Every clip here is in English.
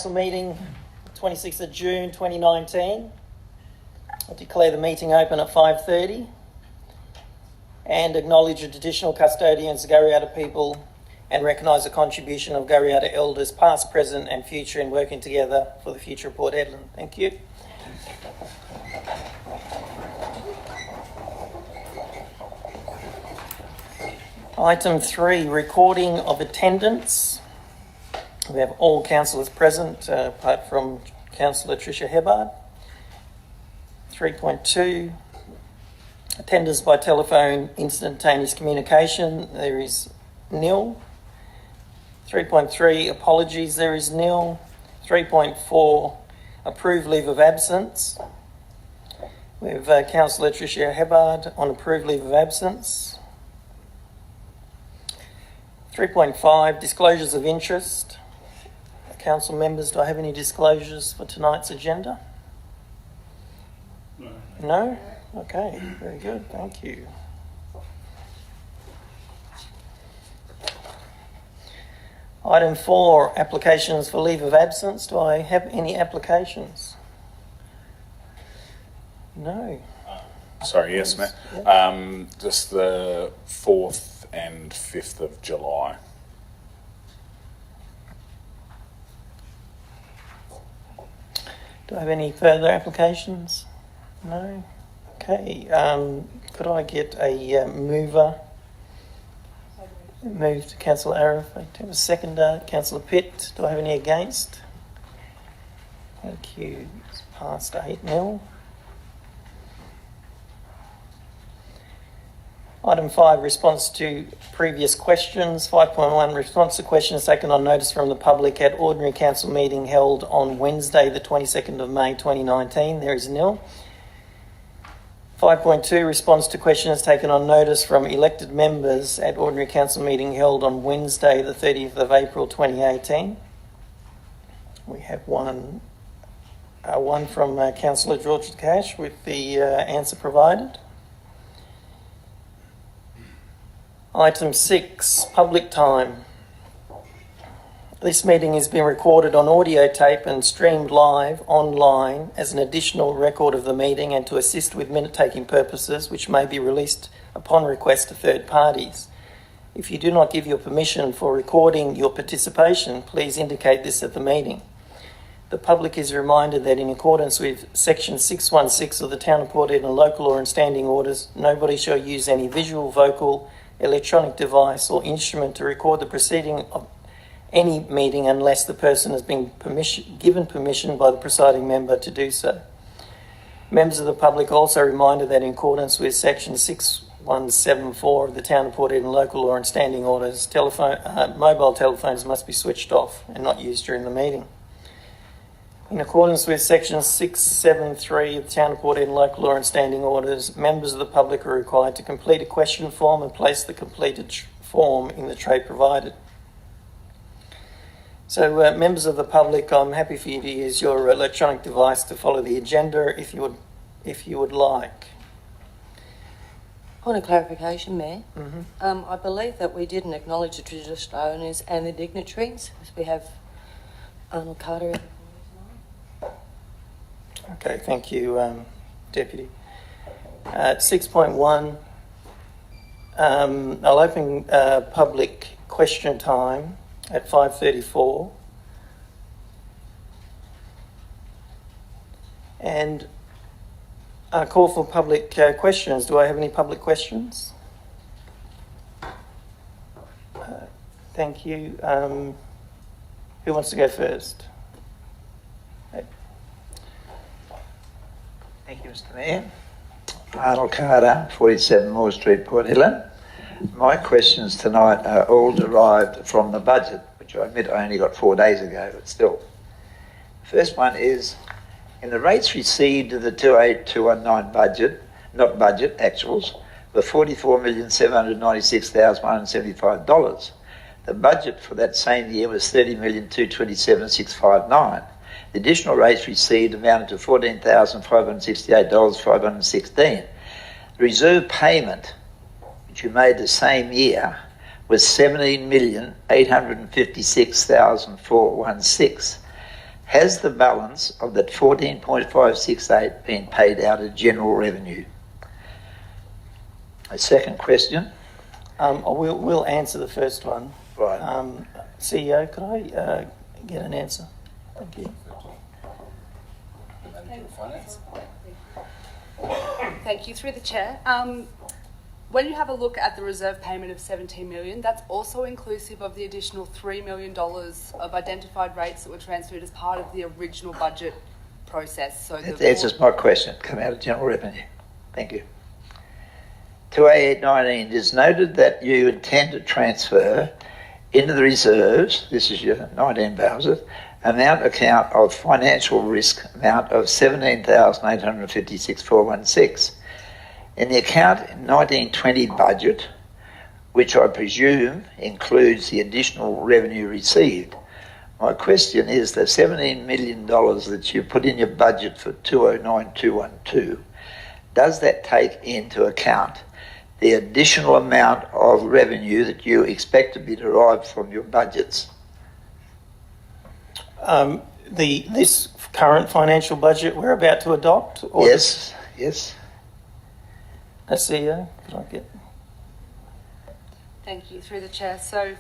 Council meeting, 26th of June 2019. I declare the meeting open at 5:30 and acknowledge the traditional custodians, the Garryata people, and recognise the contribution of Garryata elders past, present and future in working together for the future of Port Hedland. Thank you. Item 3, recording of attendance. We have all councillors present, apart from Councillor Tricia Hebbard. 3.2, attendance by telephone instantaneous communication, there is nil. 3.3, apologies, there is nil. 3.4, approved leave of absence. We have Councillor Tricia Hebbard on approved leave of absence. 3.5, disclosures of interest. Council members, do I have any disclosures for tonight's agenda? No? Okay, very good, thank you. Item 4, applications for leave of absence. Do I have any applications? No. Sorry, yes, Matt. Yep. Just the 4th and 5th of July. Do I have any further applications? No? Okay, could I get a mover? Move to Councillor Arif. Do I have a seconder? Councillor Pitt. Do I have any against? Thank you. It's passed 8-0. Item 5, response to previous questions. 5.1, response to questions taken on notice from the public at ordinary council meeting held on Wednesday, the 22nd of May 2019. There is nil. 5.2, response to questions taken on notice from elected members at ordinary council meeting held on Wednesday, the 30th of April 2018. We have one from Councillor George Cash with the answer provided. Item 6, public time. This meeting has been recorded on audio tape and streamed live online as an additional record of the meeting and to assist with minute-taking purposes, which may be released upon request to third parties. If you do not give your permission for recording your participation, please indicate this at the meeting. The public is reminded that in accordance with Section 616 of the Town of Port Hedland Local Law and Standing Orders, nobody shall use any visual, vocal, electronic device or instrument to record the proceeding of any meeting unless the person has been given permission by the presiding member to do so. Members of the public are also reminded that in accordance with Section 6174 of the Town of Port Hedland Local Law and Standing Orders, mobile telephones must be switched off and not used during the meeting. In accordance with Section 673 of the Town of Port Hedland Local Law and Standing Orders, members of the public are required to complete a question form and place the completed form in the tray provided. So, members of the public, I'm happy for you to use your electronic device to follow the agenda if you would like. Point of clarification, Mayor. Mm-hmm. I believe that we didn't acknowledge the traditional owners and the dignitaries. We have Arnold Carter. Okay, thank you, Deputy. 6.1, I'll open public question time at 5:34. And call for public questions. Do I have any public questions? Thank you. Who wants to go first? Thank you, Mr. Mayor. Arnold Carter, 47 Moore Street, Port Hedland. My questions tonight are all derived from the budget, which I admit I only got 4 days ago, but still. The first one is, in the rates received of the 28219 budget, not budget, actuals, were $44,796,175. The budget for that same year was $30,227,659. The additional rates received amounted to $14,568,516. The reserve payment, which you made the same year, was $17,856,416. Has the balance of that 14.568 been paid out of general revenue? A second question. We'll answer the first one. Right. CEO, could I get an answer? Thank you. Thank you. Through the chair. When you have a look at the reserve payment of $17 million, that's also inclusive of the additional $3 million of identified rates that were transferred as part of the original budget process. So That answers my question. Come out of general revenue. Thank you. 2A819, it is noted that you intend to transfer into the reserves, this is your 19,000, amount account of financial risk amount of 17,856,416. In the account 1920 budget, which I presume includes the additional revenue received, my question is the $17 million that you put in your budget for 209212, does that take into account the additional amount of revenue that you expect to be derived from your budgets? This current financial budget we're about to adopt? Or Yes. CEO, could I get? Thank you. Through the chair. So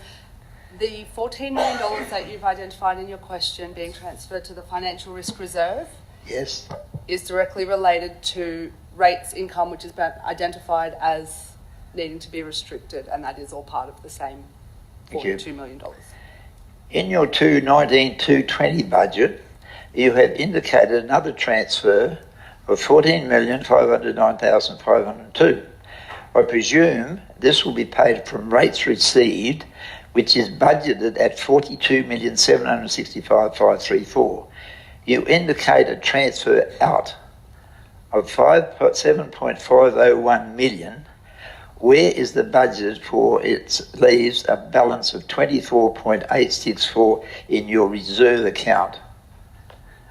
the $14 million that you've identified in your question being transferred to the financial risk reserve Yes. is directly related to rates income, which has been identified as needing to be restricted, and that is all part of the same $42 million. In your 220 budget, you have indicated another transfer of 14,509,502. I presume this will be paid from rates received, which is budgeted at 42,765,534. You indicate a transfer out of 7.501 million. Where is the budget for it leaves a balance of 24.864 in your reserve account?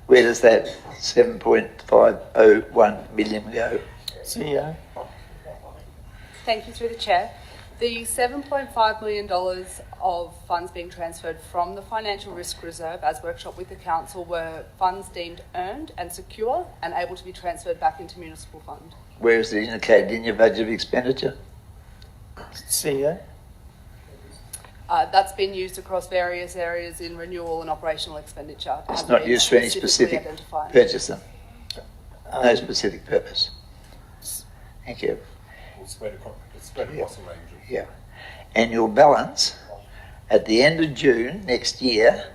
Where does that 7.501 million go? CEO. Thank you. Through the chair. The $7.5 million of funds being transferred from the financial risk reserve, as workshopped with the council, were funds deemed earned and secure and able to be transferred back into municipal fund. Where is it indicated in your budget of expenditure? CEO. That's been used across various areas in renewal and operational expenditure. It's not used for any specific purpose then? No specific purpose. Thank you. It's spread across the range. Yeah. And your balance at the end of June next year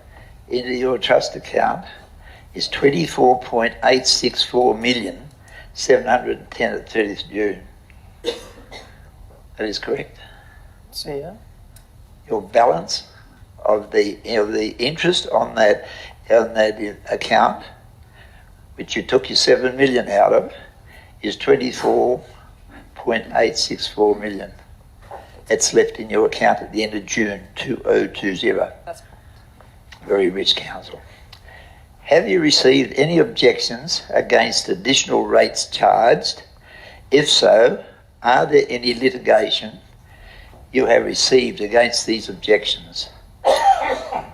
into your trust account is 24.864 million 710 at 30th June. That is correct. CEO. Your balance of the interest on that account, which you took your 7 million out of, is 24.864 million. That's left in your account at the end of June 2020. That's Very rich council. Have you received any objections against additional rates charged? If so, are there any litigation you have received against these objections?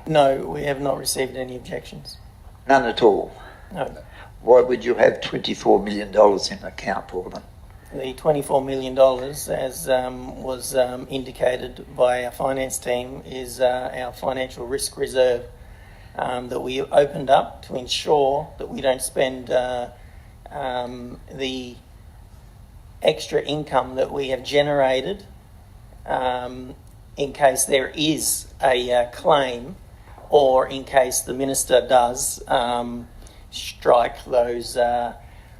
No, we have not received any objections. None at all. No. Why would you have $24 million in account for them? The $24 million, as was indicated by our finance team, is our financial risk reserve that we opened up to ensure that we don't spend the extra income that we have generated in case there is a claim, or in case the minister does strike those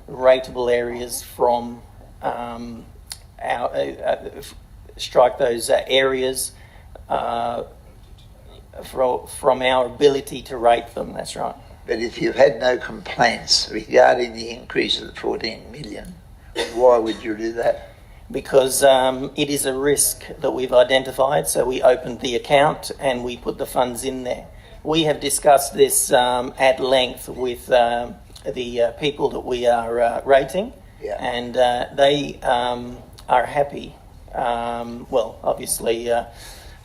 rateable areas from strike those areas from our ability to rate them. That's right. But if you've had no complaints regarding the increase of the 14 million, why would you do that? Because it is a risk that we've identified, so we opened the account and we put the funds in there. We have discussed this at length with the people that we are rating, Yeah. and they are happy. Well, obviously,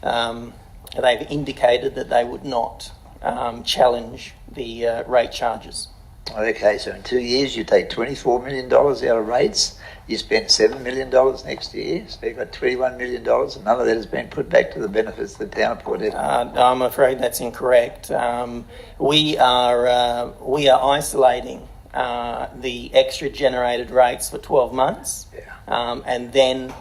they've indicated that they would not challenge the rate charges. Okay, so in 2 years you take $24 million out of rates, you spend $7 million next year, so you've got $21 million, and none of that has been put back to the benefits of the town of Port Hedland. I'm afraid that's incorrect. We are isolating the extra generated rates for 12 months, and then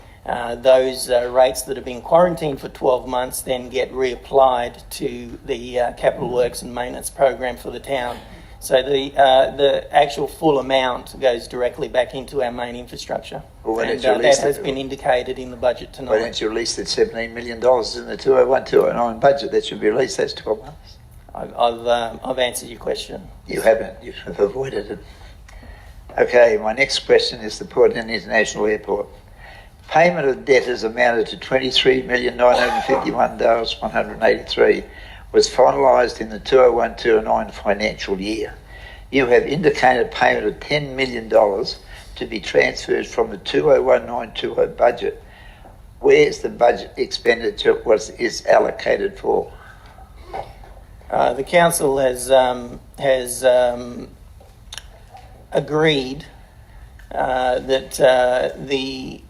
those rates that have been quarantined for 12 months then get reapplied to the capital works and maintenance program for the town. So the actual full amount goes directly back into our main infrastructure. Well, why and don't you that release has it? been indicated in the budget tonight. Why don't you release that $17 million in the 201-209 budget? That should be released, that's 12 months. I've answered your question. You haven't, you have avoided it. Okay, my next question is the Port Hedland International Airport. Payment of debtors amounted to $23,951,183 was finalised in the 201-209 financial year. You have indicated payment of $10 million to be transferred from the 2019-20 budget. Where is the budget expenditure is allocated for? The council has agreed that the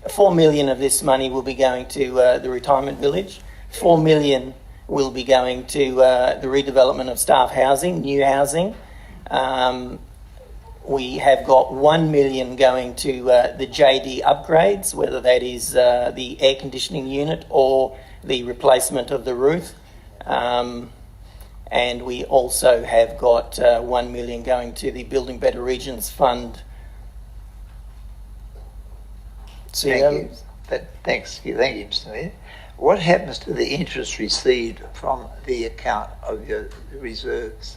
$4 million of this money will be going to the retirement village. $4 million will be going to the redevelopment of staff housing, new housing. We have got $1 million going to the JD upgrades, whether that is the air conditioning unit or the replacement of the roof. And we also have got $1 million going to the Building Better Regions Fund. Thank you. Thank you, Mr. Mayor. What happens to the interest received from the account of your reserves?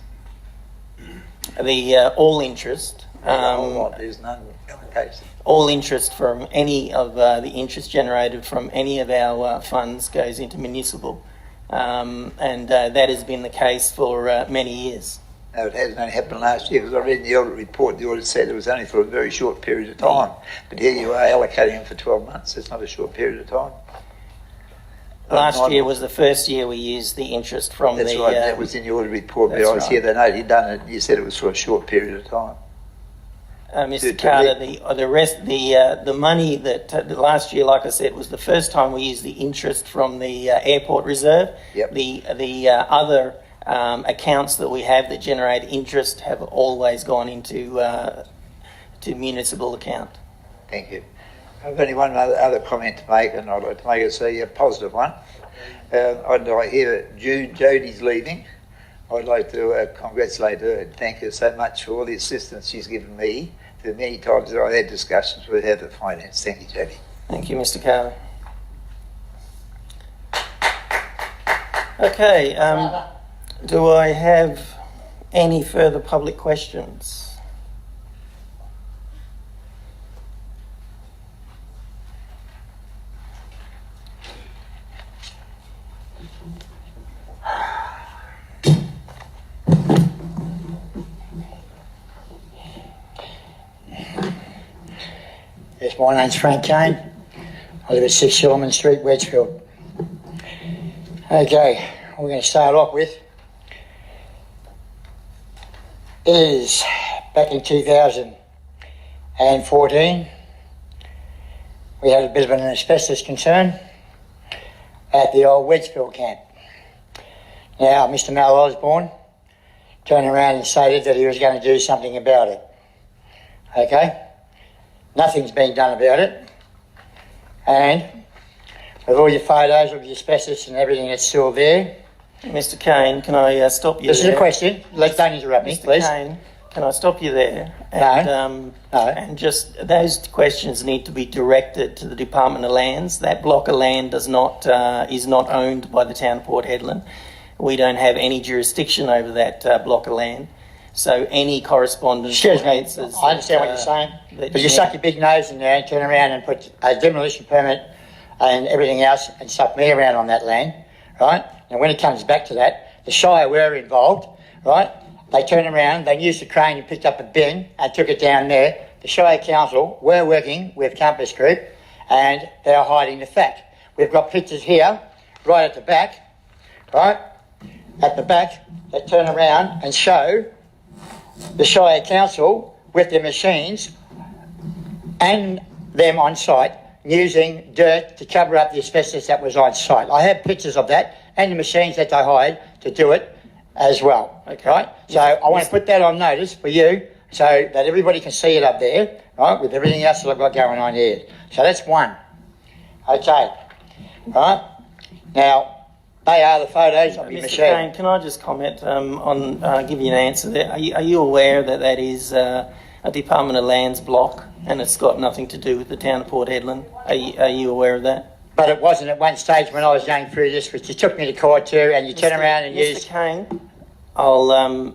The all interest. There's none allocation. All interest from any of the interest generated from any of our funds goes into municipal, and that has been the case for many years. No, it hasn't only happened last year, because I read in the audit report, the audit said it was only for a very short period of time. But here you are allocating them for 12 months. It's not a short period of time. Last year was the first year we used the interest from That's the... right, that was in the audit report, but I was here that night, you'd done it, you said it was for a short period of time. Mr. Carter, the money that last year, like I said, was the first time we used the interest from the airport reserve. Yep. The other accounts that we have that generate interest have always gone into to municipal account. Thank you. I've only one other comment to make, and I'd like to make it a positive one. I'd like here Jodie's leaving. I'd like to congratulate her and thank her so much for all the assistance she's given me the many times that I've had discussions with her at finance. Thank you, Jodie. Thank you, Mr. Carter. Okay, do I have any further public questions? Yes, my name's Frank Kane. I live at 6 Silverman Street, Wedgefield. Okay, what we're going to start off with is back in 2014, we had a bit of an asbestos concern at the old Wedgefield camp. Now, Mr. Mal Osborne turned around and stated that he was going to do something about it. Okay? Nothing's been done about it, and with all your photos of the asbestos and everything that's still there. Mr. Kane, can I stop you This there? is a question. Don't interrupt me, Mr. please. Kane, can I stop you there? No. And just those questions need to be directed to the Department of Lands. That block of land is not owned by the town of Port Hedland. We don't have any jurisdiction over that block of land. So any correspondence... Excuse me, I understand what you're saying, but you stuck your big nose in there and turn around and put a demolition permit and everything else and stuck me around on that land, right? And when it comes back to that, the Shire were involved, right? They turned around, they used a crane and picked up a bin and took it down there. The Shire Council were working with Compass Group and they are hiding the fact. We've got pictures here, right at the back, right? at the back that turn around and show the Shire Council with their machines and them on site using dirt to cover up the asbestos that was on site. I have pictures of that and the machines that they hired to do it as well. Okay. Right? So I want to put that on notice for you so that everybody can see it up there, right, with everything else that I've got going on here. So that's one. Okay. Right? Now, they are the photos of your Mr. machine. Kane, can I just comment give you an answer there? Are you aware that that is a Department of Lands block and it's got nothing to do with the town of Port Hedland? Are you aware of that? But it wasn't at one stage when I was going through this, which you took me to court too, and you turn around and Mr. use... Kane, I'll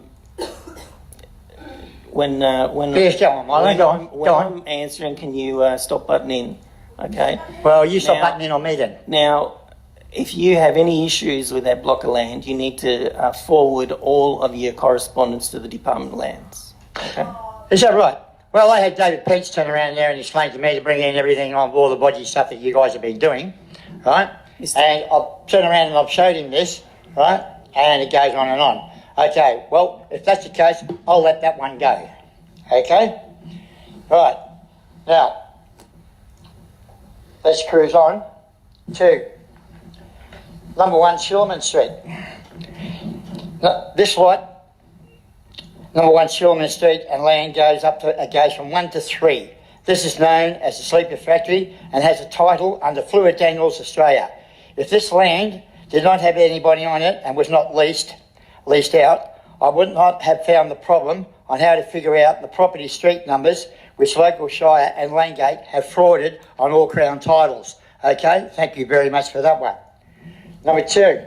when Yes, go on, Marlon, go on, when go on. I'm answering, can you stop butting in? Okay. Well, you stop Now- butting in on me then. Now, if you have any issues with that block of land, you need to forward all of your correspondence to the Department of Lands. Okay. Is that right? Well, I had David Pence turn around there and explain to me to bring in everything on all the bodgy stuff that you guys have been doing, right? Mr. And I've turned around and I've showed him this, right? And it goes on and on. Okay, well, if that's the case, I'll let that one go. Okay? Right. Now, let's cruise on to number 1 Shilman Street. Now, this lot, number 1 Shilman Street, and land goes from 1 to 3. This is known as the Sleeper Factory and has a title under Fluid Daniels Australia. If this land did not have anybody on it and was not leased out, I would not have found the problem on how to figure out the property street numbers which local Shire and Landgate have frauded on all Crown titles. Okay, thank you very much for that one. Number 2.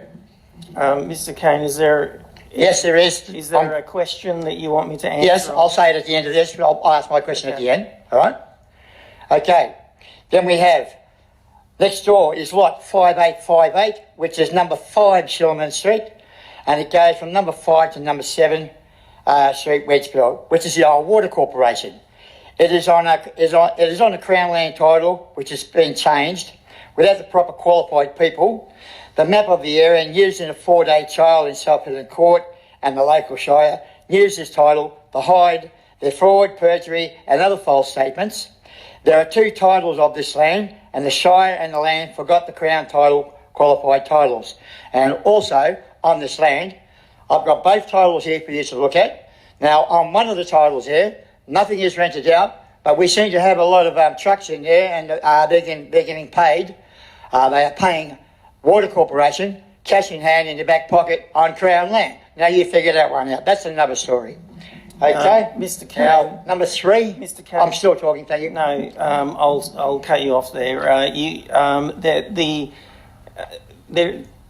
Mr. Kane, is there Yes, there is. Is there a question that you want me to answer? Yes, I'll say it at the end of this. I'll ask my question at the end. All right? Okay. Then we have, next door is lot 5858, which is number 5 Shilman Street, and it goes from number 5 to number 7 Street, Wedgeville, which is the old Water Corporation. It is on a Crown land title, which has been changed without the proper qualified people. The map of the area and used in a 4-day trial in South Hedland Court and the local Shire used this title to hide their fraud, perjury and other false statements. There are 2 titles of this land and the Shire and the land forgot the Crown title, qualified titles. And also on this land, I've got both titles here for you to look at. Now on one of the titles here, nothing is rented out, but we seem to have a lot of trucks in there and they're getting paid. They are paying Water Corporation, cash in hand in their back pocket on Crown land. Now you figure that one out. That's another story. Okay? Mr. Kane. Now, number 3. Mr. Kane. I'm still talking, thank you. No, I'll cut you off there.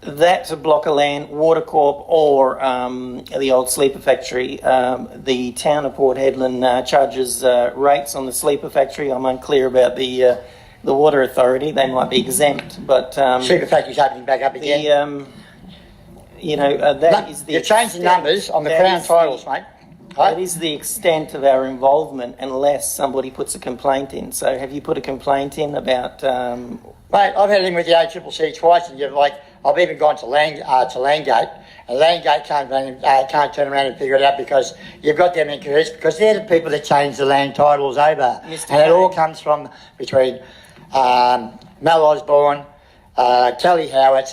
That's a block of land, Water Corp or the old Sleeper Factory. The town of Port Hedland charges rates on the Sleeper Factory. I'm unclear about the Water Authority. They might be exempt, but Sleeper Factory's opening back up again. that is the You've changed the numbers on the Crown titles, mate. That is the extent of our involvement, unless somebody puts a complaint in. So, have you put a complaint in about? Mate, I've had him with the ACCC twice, and I've even gone to Landgate, and Landgate can't turn around and figure it out because you've got them in cahoots because they're the people that change the land titles over, Mr. and it all Kane. comes from between Mel Osborne, Kelly Howard,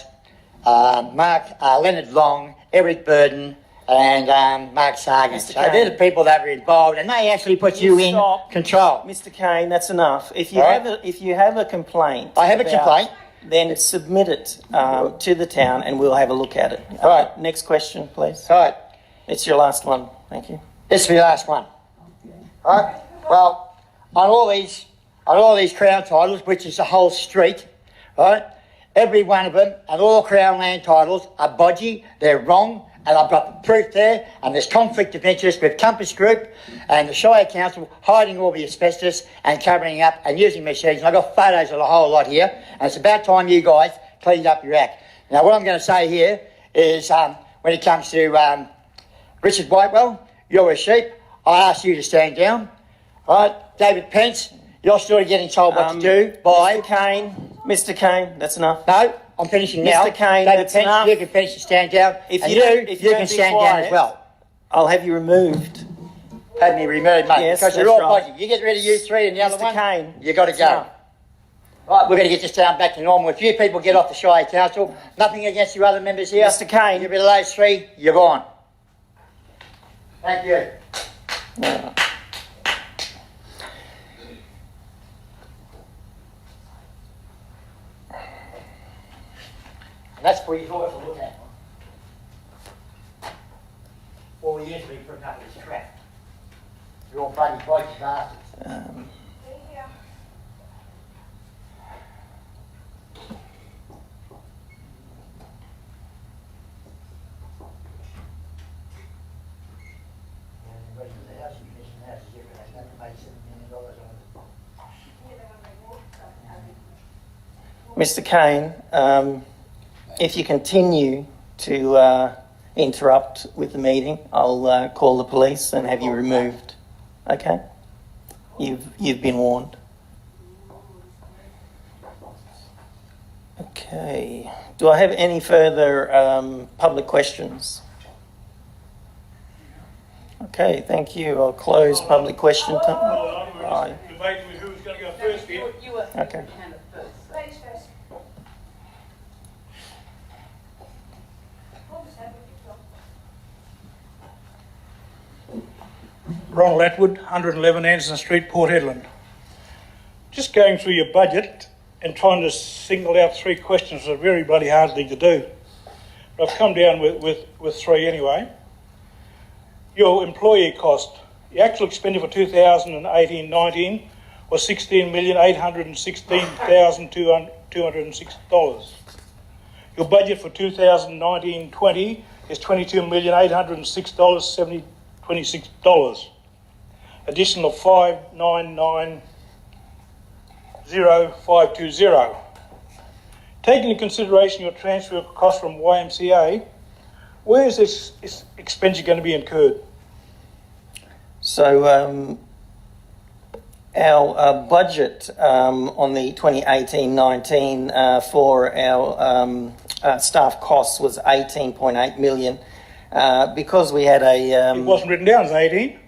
Leonard Long, Eric Burden, and Mark Sargent. Mr. So Kane. they're the people that were involved, and they actually put you in Stop. control. Mr. Kane, that's enough. If you All have a complaint, I have a complaint. Then submit it to the town, and we'll have a look at it. Right. Next question, please. All right. It's your last one. Thank you. This is the last one. All right. Well, on all these Crown titles, which is the whole street, right? Every one of them and all Crown land titles are bodgy. They're wrong, and I've got the proof there. And there's conflict of interest with Compass Group and the Shire Council hiding all the asbestos and covering up and using machines. And I've got photos of the whole lot here. And it's about time you guys cleaned up your act. Now, what I'm going to say here is when it comes to Richard Whitewell, you're a sheep. I ask you to stand down. All right, David Pence, you're still getting told what to do by... Mr. Kane, that's enough. No, I'm finishing now. Mr. Kane, David that's Pence, enough. you can finish and stand down. If and you don't- if you can don't be stand down quiet, as well. I'll have you removed. Had me removed, mate, Yes, because you're that's all right. dodgy. You get rid of you three and the other Mr. one, Kane, you got to that's go. enough. Right, we're going to get this town back to normal. If you people get off the Shire Council, nothing against your other members here. Mr. Kane. Get rid of those three, you're gone. Thank you. And that's for you all to look at. All we used to be putting up with this crap. You're all bloody dodgy bastards. Mr. Kane, if you continue to interrupt with the meeting, I'll call the police and have you removed. Okay? You've been warned. Okay. Do I have any further public questions? Okay, thank you. I'll close public question time. Right. Debating with who's going to go first here. Okay. Ronald Atwood, 111 Anderson Street, Port Hedland. Just going through your budget and trying to single out three questions is a very bloody hard thing to do. But I've come down with three anyway. Your employee cost, the actual expenditure for 2018-19 was $16,816,206. Your budget for 2019-20 is $22,806,726. Additional $599,0520. Taking into consideration your transfer cost from YMCA, where is this expenditure going to be incurred? So our budget on the 2018-19 for our staff costs was 18.8 million. Because we had a... It wasn't written down as 18.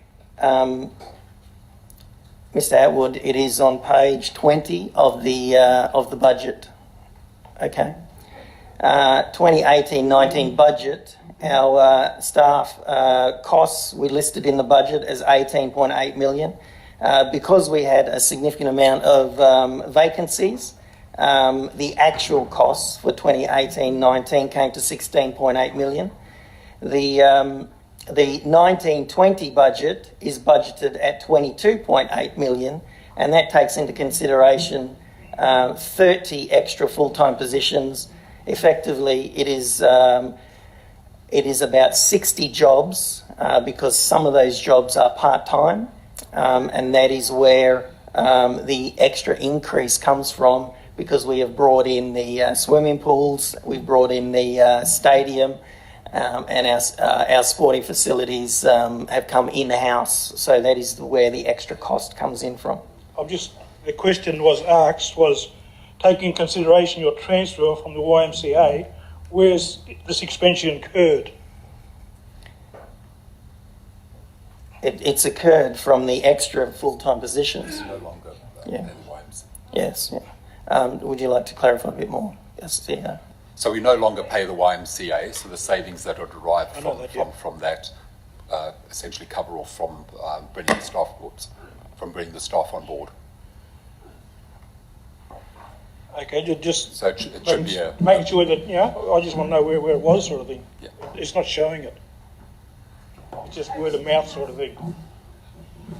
Mr. Atwood, it is on page 20 of the budget. Okay. 2018-19 budget, our staff costs we listed in the budget as 18.8 million. Because we had a significant amount of vacancies, the actual costs for 2018-19 came to 16.8 million. The 19-20 budget is budgeted at 22.8 million, and that takes into consideration 30 extra full-time positions. Effectively, it is about 60 jobs because some of those jobs are part-time, and that is where the extra increase comes from, because we have brought in the swimming pools, we've brought in the stadium, and our sporting facilities have come in-house, so that is where the extra cost comes in from. The question was asked was, taking into consideration your transfer from the YMCA, where's this expenditure incurred? It's occurred from the extra full-time positions. No longer Yeah. in YMCA. Yes, yeah. Would you like to clarify a bit more? Yes, yeah. So we no longer pay the YMCA, so the savings that are derived I know from, that, yeah. from that essentially cover off from bringing the staff on board. Okay, just So it should be a... making sure that, I just want to know where it was, sort of thing. Yeah. It's not showing it. It's just word of mouth sort of thing.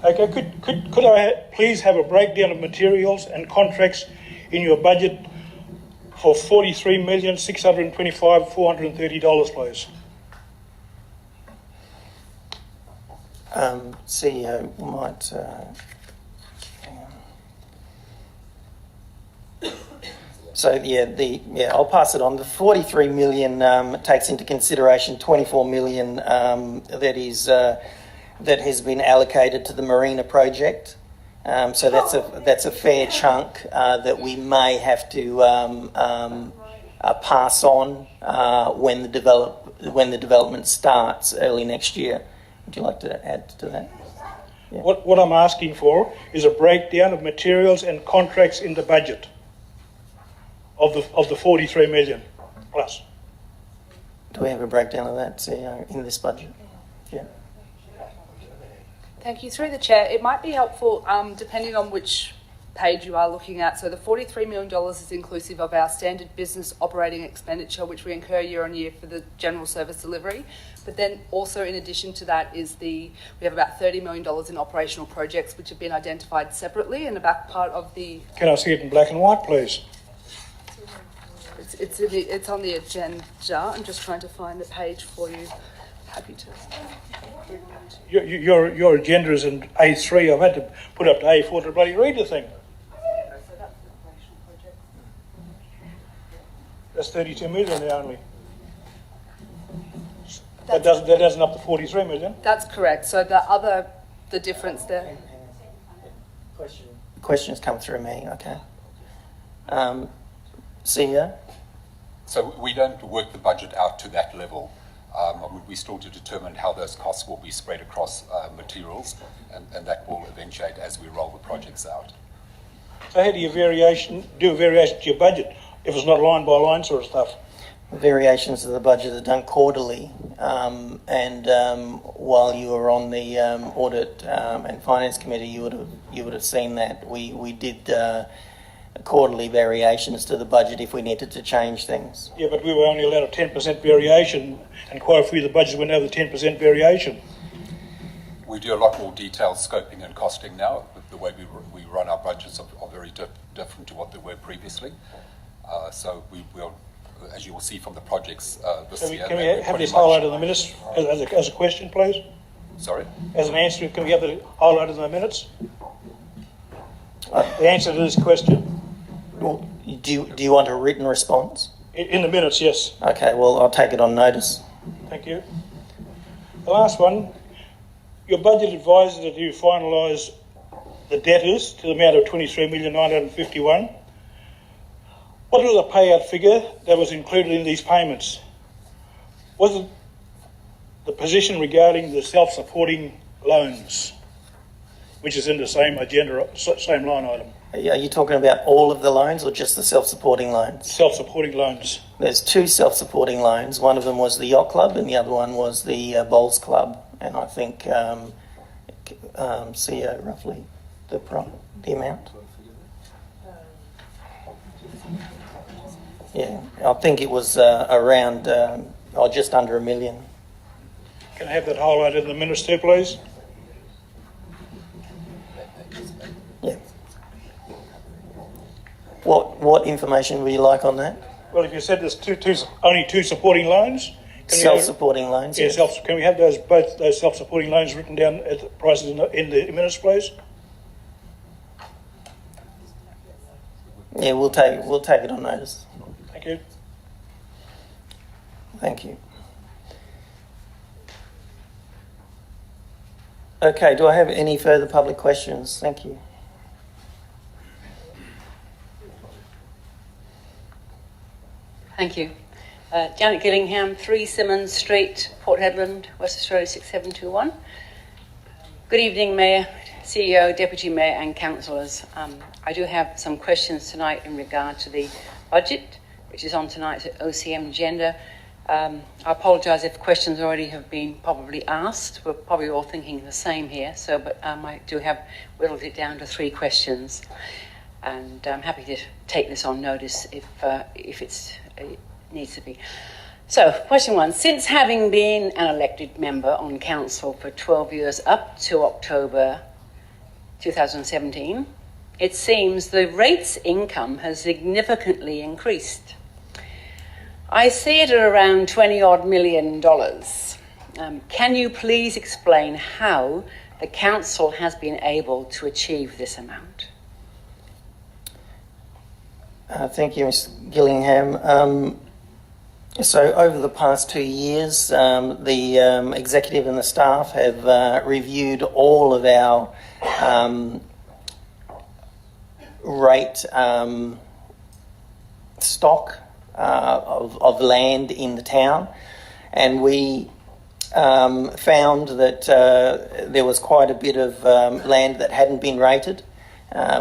Okay, could I please have a breakdown of materials and contracts in your budget for $43,625,430, please? CEO might... hang on. So I'll pass it on. The 43 million takes into consideration 24 million that has been allocated to the Marina project. So that's a fair chunk that we may have to pass on when the development starts early next year. Would you like to add to that? Yeah. What I'm asking for is a breakdown of materials and contracts in the budget of the 43 million plus. Do we have a breakdown of that, CEO, in this budget? Yeah. Thank you. Through the chair, it might be helpful, depending on which page you are looking at. So the $43 million is inclusive of our standard business operating expenditure, which we incur year on year for the general service delivery. But then also in addition to that is we have about $30 million in operational projects, which have been identified separately in the back part of the... Can I see it in black and white, please? It's on the agenda. I'm just trying to find the page for you. Happy to. Your agenda is in A3. I've had to put up to A4 to bloody read the thing. That's 32 million there only. That doesn't up to 43 million. That's correct. So the difference there. Questions come through me, okay. CEO? So we don't work the budget out to that level. We still to determine how those costs will be spread across materials, and that will eventuate as we roll the projects out. So how do you do a variation to your budget if it's not line by line sort of stuff? Variations of the budget are done quarterly, and while you were on the audit and finance committee, you would have seen that we did quarterly variations to the budget if we needed to change things. Yeah, but we were only allowed a 10% variation, and quite a few of the budgets went over the 10% variation. We do a lot more detailed scoping and costing now. The way we run our budgets are very different to what they were previously. So we will, as you will see from the projects this year... Can we have this highlighted in the minutes as a question, please? Sorry? As an answer, can we have it highlighted in the minutes? The answer to this question. Well, do you want a written response? In the minutes, yes. Okay, well, I'll take it on notice. Thank you. The last one, your budget advises that you finalise the debtors to the amount of $23,951,000. What was the payout figure that was included in these payments? Was it the position regarding the self-supporting loans, which is in the same agenda, same line item? Are you talking about all of the loans or just the self-supporting loans? Self-supporting loans. There's two self-supporting loans. One of them was the yacht club and the other one was the bowls club. And I think CEO roughly the amount. Yeah, I think it was around just under $1 million. Can I have that highlighted in the minutes too, please? Yeah. What information would you like on that? Well, if you said there's only two supporting loans, Self-supporting loans. Yeah, can we have both those self-supporting loans written down at the prices in the minutes, please? Yeah, we'll take it on notice. Thank you. Thank you. Okay, do I have any further public questions? Thank you. Thank you. Janet Gillingham, 3 Simmons Street, Port Hedland, West Australia 6721. Good evening, Mayor, CEO, Deputy Mayor and Councillors. I do have some questions tonight in regard to the budget, which is on tonight's OCM agenda. I apologise if questions already have been probably asked. We're probably all thinking the same here, but I do have whittled it down to 3 questions. And I'm happy to take this on notice if it needs to be. So, question 1. Since having been an elected member on council for 12 years up to October 2017, it seems the rates income has significantly increased. I see it at around $20-odd million. Can you please explain how the council has been able to achieve this amount? Thank you, Ms Gillingham. So over the past 2 years, the executive and the staff have reviewed all of our rate stock of land in the town, and we found that there was quite a bit of land that hadn't been rated.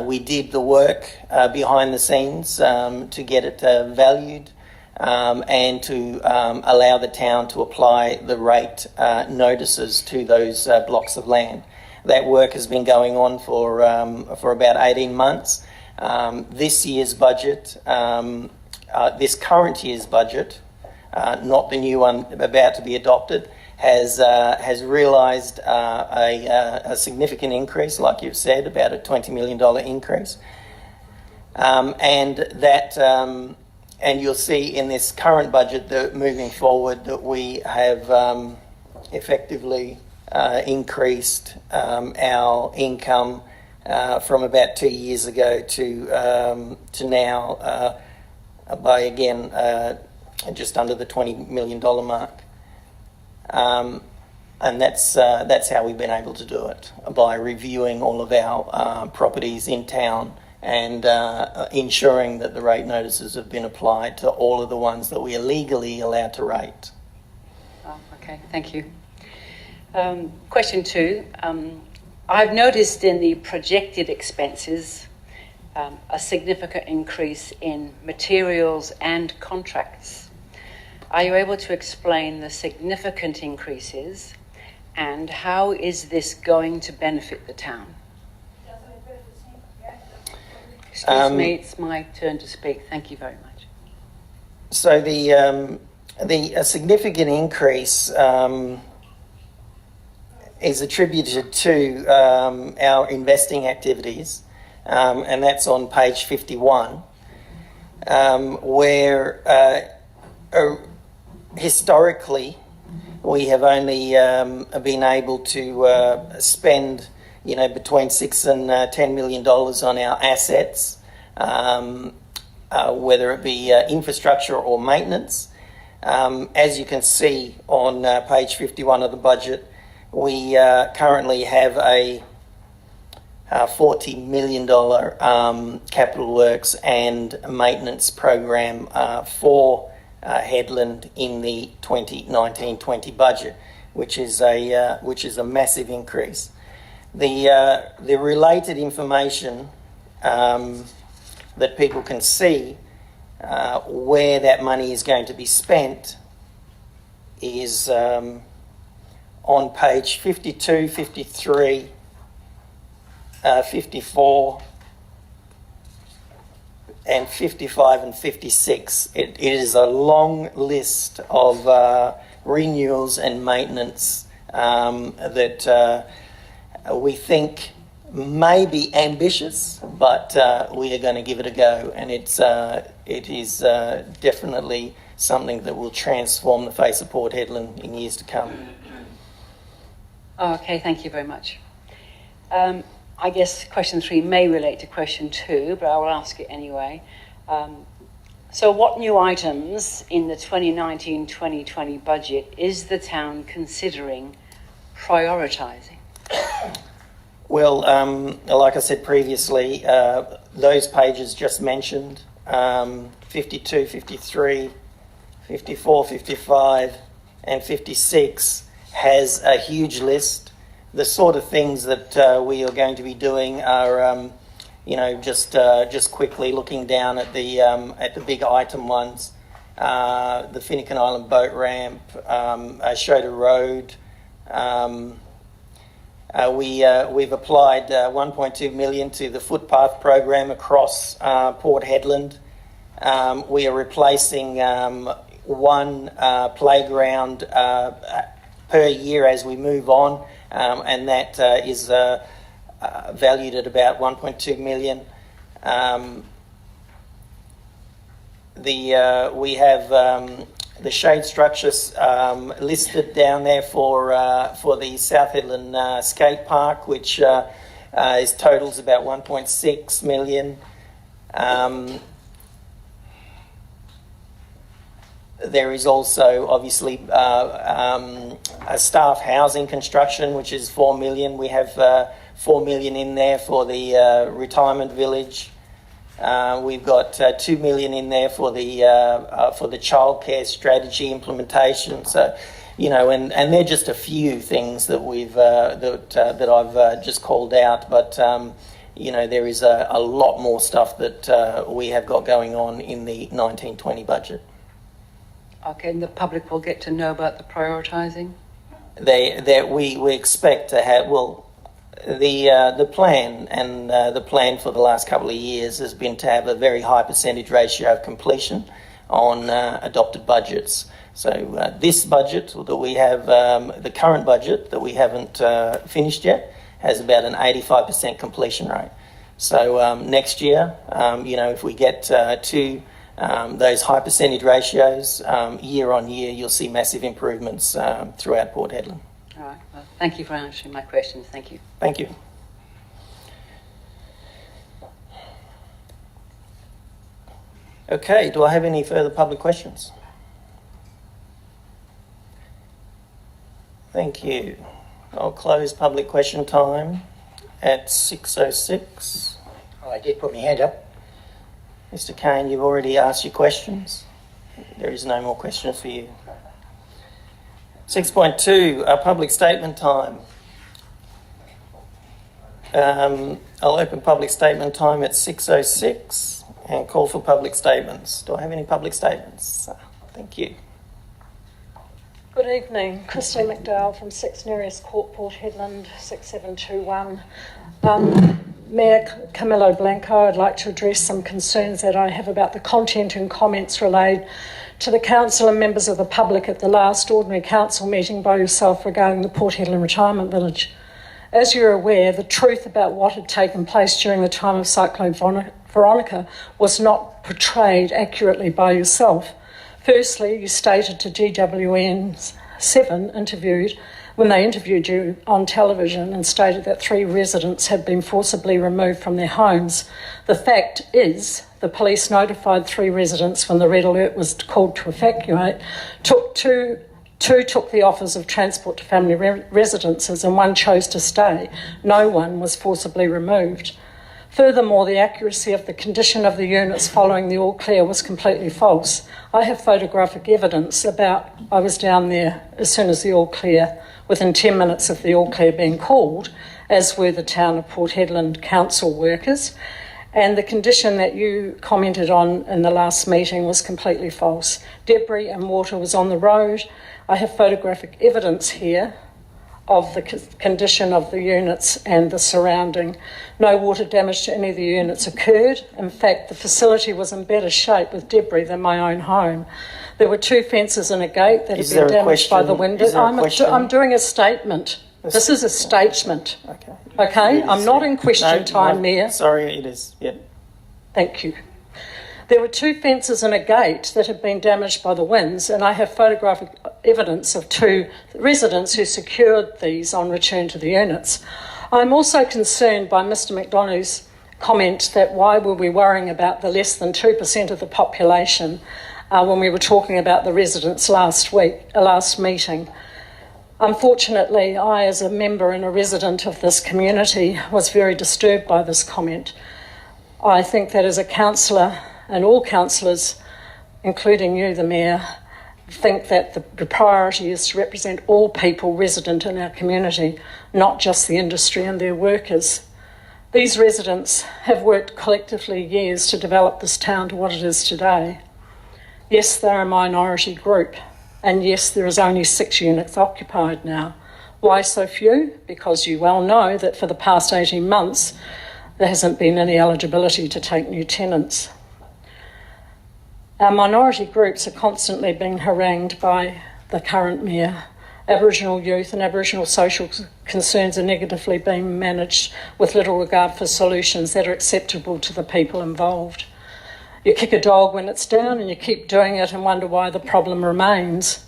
We did the work behind the scenes to get it valued and to allow the town to apply the rate notices to those blocks of land. That work has been going on for about 18 months. This year's budget, this current year's budget, not the new one about to be adopted, has realised a significant increase, like you've said, about a $20 million increase. And you'll see in this current budget that moving forward that we have effectively increased our income from about 2 years ago to now by again just under the $20 million mark. And that's how we've been able to do it, by reviewing all of our properties in town and ensuring that the rate notices have been applied to all of the ones that we are legally allowed to rate. Oh, okay, thank you. Question 2. I've noticed in the projected expenses a significant increase in materials and contracts. Are you able to explain the significant increases and how is this going to benefit the town? Excuse me, it's my turn to speak. Thank you very much. So the significant increase is attributed to our investing activities, and that's on page 51, where historically we have only been able to spend between $6 and $10 million on our assets, whether it be infrastructure or maintenance. As you can see on page 51 of the budget, we currently have a $40 million capital works and maintenance program for Headland in the 2019-20 budget, which is a massive increase. The related information that people can see where that money is going to be spent is on page 52, 53, 54, and 55 and 56. It is a long list of renewals and maintenance that we think may be ambitious, but we are going to give it a go, and it is definitely something that will transform the face of Port Hedland in years to come. Oh, okay, thank you very much. I guess question 3 may relate to question 2, but I will ask it anyway. So what new items in the 2019-2020 budget is the town considering prioritising? Well, like I said previously, those pages just mentioned, 52, 53, 54, 55, and 56, has a huge list. The sort of things that we are going to be doing are, just quickly looking down at the big item ones, the Finucane Island boat ramp, Shoda Road. We've applied $1.2 million to the footpath program across Port Hedland. We are replacing one playground per year as we move on, and that is valued at about $1.2 million. We have the shade structures listed down there for the South Hedland skate park, which totals about $1.6 million. There is also obviously a staff housing construction, which is $4 million. We have $4 million in there for the retirement village. We've got $2 million in there for the childcare strategy implementation. So, you know, and they're just a few things that we've that I've just called out. But you know, there is a lot more stuff that we have got going on in the 1920 budget. Okay, and the public will get to know about the prioritising? We expect to have, well, the plan and the plan for the last couple of years has been to have a very high percentage ratio of completion on adopted budgets. So this budget that we have, the current budget that we haven't finished yet, has about an 85% completion rate. So next year, you know, if we get to those high percentage ratios, year on year, you'll see massive improvements throughout Port Hedland. All right. Well, thank you for answering my questions. Thank you. Thank you. Okay, do I have any further public questions? Thank you. I'll close public question time at 6:06. Oh, I did put my hand up. Mr. Kane, you've already asked your questions. There is no more questions for you. 6.2, public statement time. I'll open public statement time at 6:06 and call for public statements. Do I have any public statements? Thank you. Good evening, Christine McDowell from 6 Nereus Court, Port Hedland, 6721. Mayor Camillo Blanco, I'd like to address some concerns that I have about the content and comments relayed to the council and members of the public at the last ordinary council meeting by yourself regarding the Port Hedland Retirement Village. As you're aware, the truth about what had taken place during the time of Cyclone Veronica was not portrayed accurately by yourself. Firstly, you stated to DWN7 when they interviewed you on television and stated that 3 residents had been forcibly removed from their homes. The fact is, the police notified 3 residents when the red alert was called to evacuate. Two took the offers of transport to family residences and 1 chose to stay. No one was forcibly removed. Furthermore, the accuracy of the condition of the units following the all clear was completely false. I have photographic evidence about I was down there as soon as the all clear, within 10 minutes of the all clear being called, as were the town of Port Hedland council workers. And the condition that you commented on in the last meeting was completely false. Debris and water was on the road. I have photographic evidence here of the condition of the units and the surrounding. No water damage to any of the units occurred. In fact, the facility was in better shape with debris than my own home. There were 2 fences and a gate that had been damaged by the wind. I'm doing a statement. This is a statement. Okay? I'm not in question time, Mayor. Sorry, it is. Yeah. Thank you. There were 2 fences and a gate that had been damaged by the winds, and I have photographic evidence of 2 residents who secured these on return to the units. I'm also concerned by Mr. McDonough's comment that why were we worrying about the less than 2% of the population when we were talking about the residents last meeting. Unfortunately, I, as a member and a resident of this community, was very disturbed by this comment. I think that as a councillor, and all councillors, including you, the Mayor, think that the priority is to represent all people resident in our community, not just the industry and their workers. These residents have worked collectively years to develop this town to what it is today. Yes, they're a minority group, and yes, there is only 6 units occupied now. Why so few? Because you well know that for the past 18 months, there hasn't been any eligibility to take new tenants. Our minority groups are constantly being harangued by the current Mayor. Aboriginal youth and Aboriginal social concerns are negatively being managed with little regard for solutions that are acceptable to the people involved. You kick a dog when it's down and you keep doing it and wonder why the problem remains.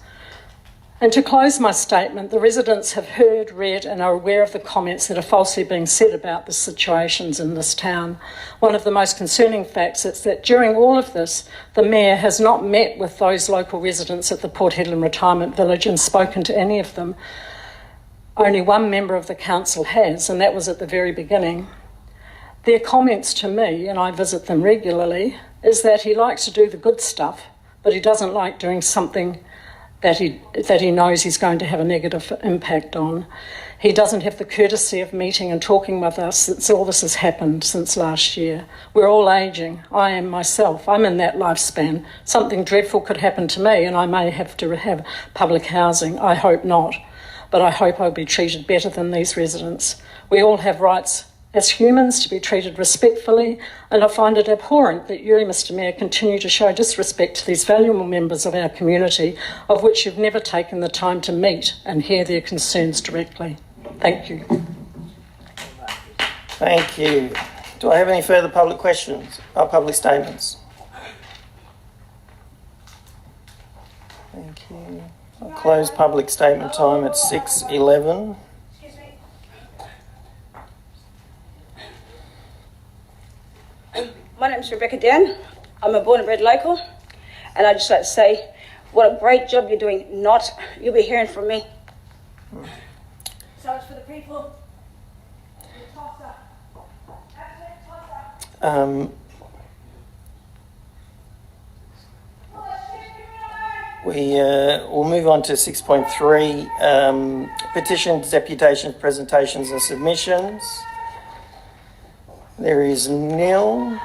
And to close my statement, the residents have heard, read and are aware of the comments that are falsely being said about the situations in this town. One of the most concerning facts is that during all of this, the Mayor has not met with those local residents at the Port Hedland Retirement Village and spoken to any of them. Only 1 member of the council has, and that was at the very beginning. their comments to me, and I visit them regularly, is that he likes to do the good stuff, but he doesn't like doing something that he knows he's going to have a negative impact on. He doesn't have the courtesy of meeting and talking with us since all this has happened since last year. We're all ageing. I am myself. I'm in that lifespan. Something dreadful could happen to me and I may have to have public housing. I hope not, but I hope I'll be treated better than these residents. We all have rights as humans to be treated respectfully, and I find it abhorrent that you, Mr Mayor, continue to show disrespect to these valuable members of our community, of which you've never taken the time to meet and hear their concerns directly. Thank you. Thank you. Do I have any further public questions or public statements? Thank you. I'll close public statement time at 6:11. My name's Rebecca Dan. I'm a born and bred local, and I'd just like to say what a great job you're doing. You'll be hearing from me. So it's for the people. We'll move on to 6.3, petitions, deputations, presentations and submissions. There is nil.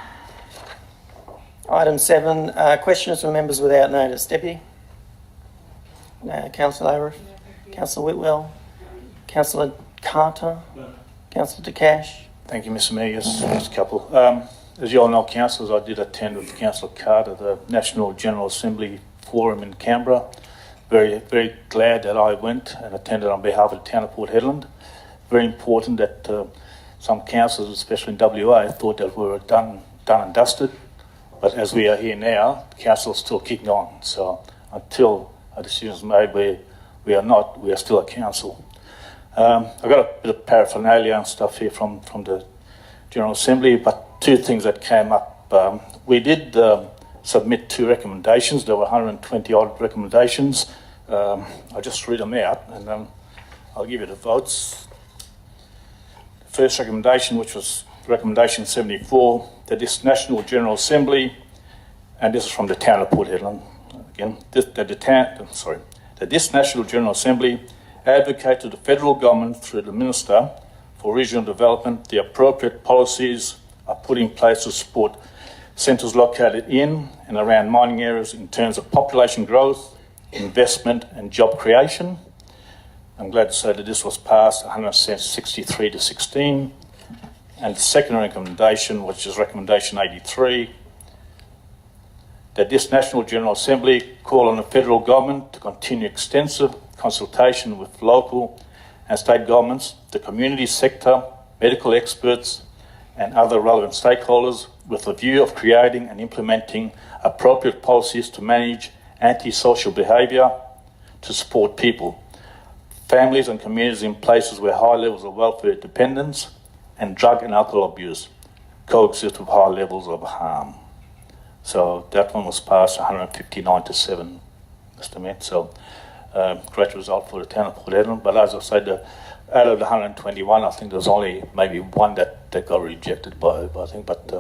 Item 7, questions from members without notice. Deputy? Councillor Arif? Councillor Whitwell? Councillor Carter? Councillor DeCash? Thank you, Mr Mayor. Yes, just a couple. As you all know, councillors, I did attend with Councillor Carter the National General Assembly Forum in Canberra. Very, very glad that I went and attended on behalf of the town of Port Hedland. Very important that some councillors, especially in WA, thought that we were done and dusted. But as we are here now, the council is still kicking on. So until a decision is made, we are not. We are still a council. I've got a bit of paraphernalia and stuff here from the General Assembly, but two things that came up. We did submit 2 recommendations. There were 120 odd recommendations. I'll just read them out and then I'll give you the votes. The first recommendation, which was recommendation 74, that this National General Assembly, and this is from the town of Port Hedland, again, that this National General Assembly advocate to the federal government through the Minister for Regional Development the appropriate policies are put in place to support centres located in and around mining areas in terms of population growth, investment and job creation. I'm glad to say that this was passed 163 to 16. And the second recommendation, which is recommendation 83, that this National General Assembly call on the federal government to continue extensive consultation with local and state governments, the community sector, medical experts and other relevant stakeholders with a view of creating and implementing appropriate policies to manage antisocial behaviour to support people, families and communities in places where high levels of welfare dependence and drug and alcohol abuse coexist with high levels of harm. So that one was passed 159 to 7, Mr Mayor. So great result for the town of Port Hedland. But as I said, out of the 121, I think there's only maybe one that got rejected by I think. But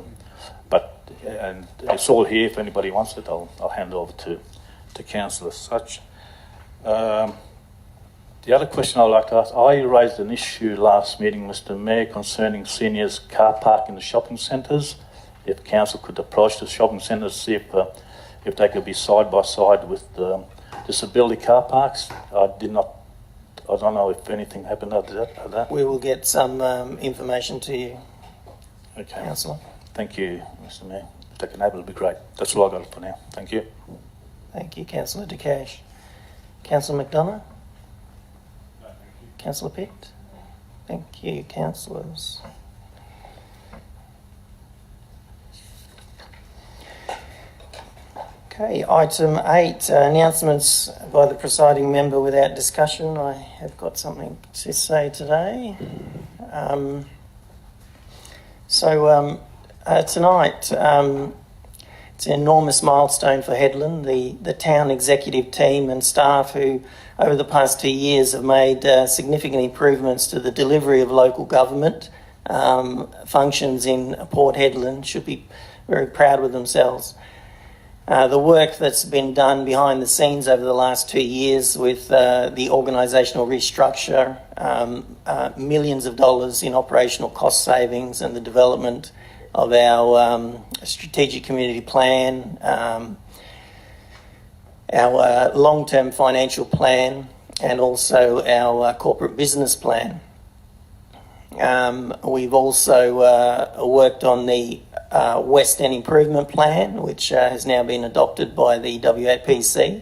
and it's all here. If anybody wants it, I'll hand over to council as such. The other question I'd like to ask, I raised an issue last meeting, Mr Mayor, concerning seniors' car park in the shopping centres. If council could approach the shopping centres, see if they could be side by side with disability car parks. I don't know if anything happened after that. We will get some information to you, Okay. Councillor. Thank you, Mr Mayor. If they can enable, it would be great. That's all I got for now. Thank you. Thank you, Councillor DeCash. Councillor McDonough? Councillor Pitt? Thank you, councillors. Okay, item 8, announcements by the presiding member without discussion. I have got something to say today. Tonight, it's an enormous milestone for Hedland. The town executive team and staff who over the past 2 years have made significant improvements to the delivery of local government, functions in Port Hedland should be very proud with themselves. The work that's been done behind the scenes over the last 2 years with the organisational restructure, millions of dollars in operational cost savings and the development of our strategic community plan, our long-term financial plan, and also our corporate business plan. We've also worked on the West End Improvement Plan, which has now been adopted by the WAPC,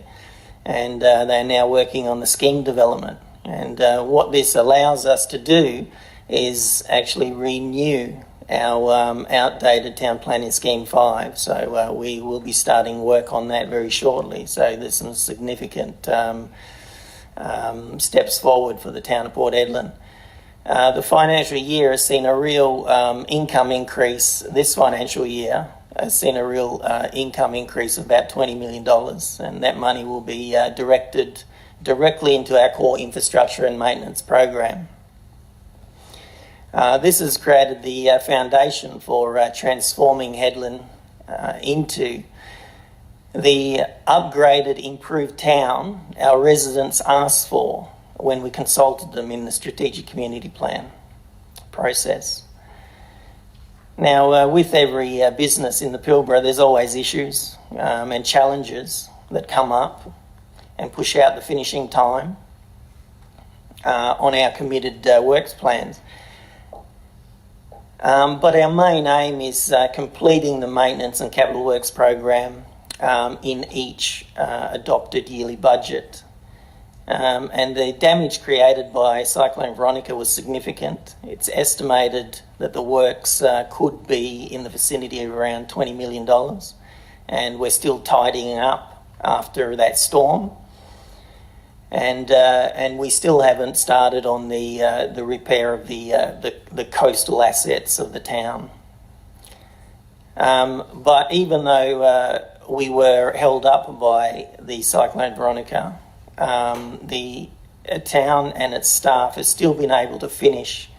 and they're now working on the scheme development. And what this allows us to do is actually renew our outdated town planning scheme 5. So we will be starting work on that very shortly. So there's some significant steps forward for the town of Port Hedland. The financial year has seen a real income increase. This financial year has seen a real income increase of about $20 million, and that money will be directed directly into our core infrastructure and maintenance program. This has created the foundation for transforming Hedland into the upgraded, improved town our residents asked for when we consulted them in the strategic community plan process. Now, with every business in the Pilbara, there's always issues and challenges that come up and push out the finishing time on our committed works plans. But our main aim is completing the maintenance and capital works program in each adopted yearly budget. And the damage created by Cyclone Veronica was significant. It's estimated that the works could be in the vicinity of around $20 million, and we're still tidying up after that storm. And we still haven't started on the repair of the coastal assets of the town. But even though we were held up by the Cyclone Veronica, the town and its staff has still been able to finish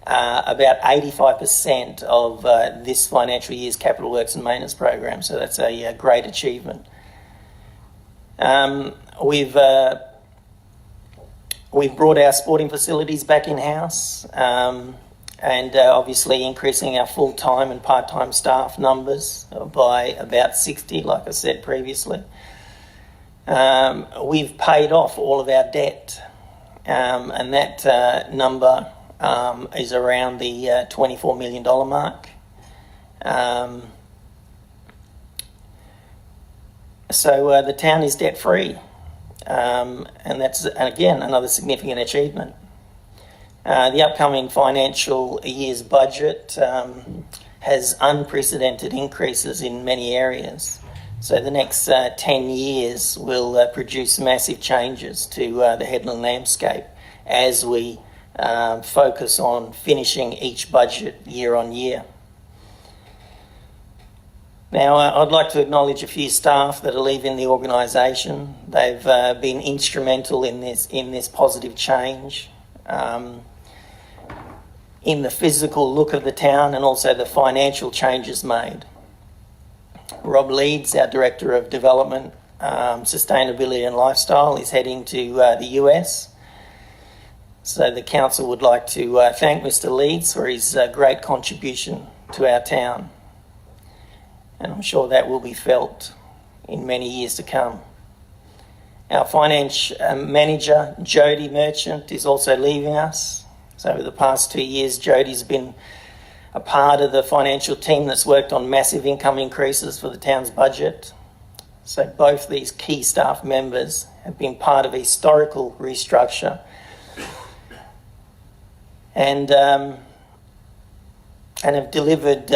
about 85% of this financial year's capital works and maintenance program. So that's a great achievement. We've brought our sporting facilities back in-house, and obviously increasing our full-time and part-time staff numbers by about 60, like I said previously. We've paid off all of our debt, and that number is around the $24 million mark. So the town is debt-free, and that's, again, another significant achievement. The upcoming financial year's budget has unprecedented increases in many areas. So the next 10 years will produce massive changes to the Hedland landscape as we focus on finishing each budget year on year. Now, I'd like to acknowledge a few staff that are leaving the organisation. They've been instrumental in this positive change, in the physical look of the town and also the financial changes made. Rob Leeds, our Director of Development, Sustainability and Lifestyle, is heading to the US. So the council would like to thank Mr. Leeds for his great contribution to our town. And I'm sure that will be felt in many years to come. Our finance manager, Jody Merchant, is also leaving us. So over the past 2 years, Jody's been a part of the financial team that's worked on massive income increases for the town's budget. So both these key staff members have been part of a historical restructure and have delivered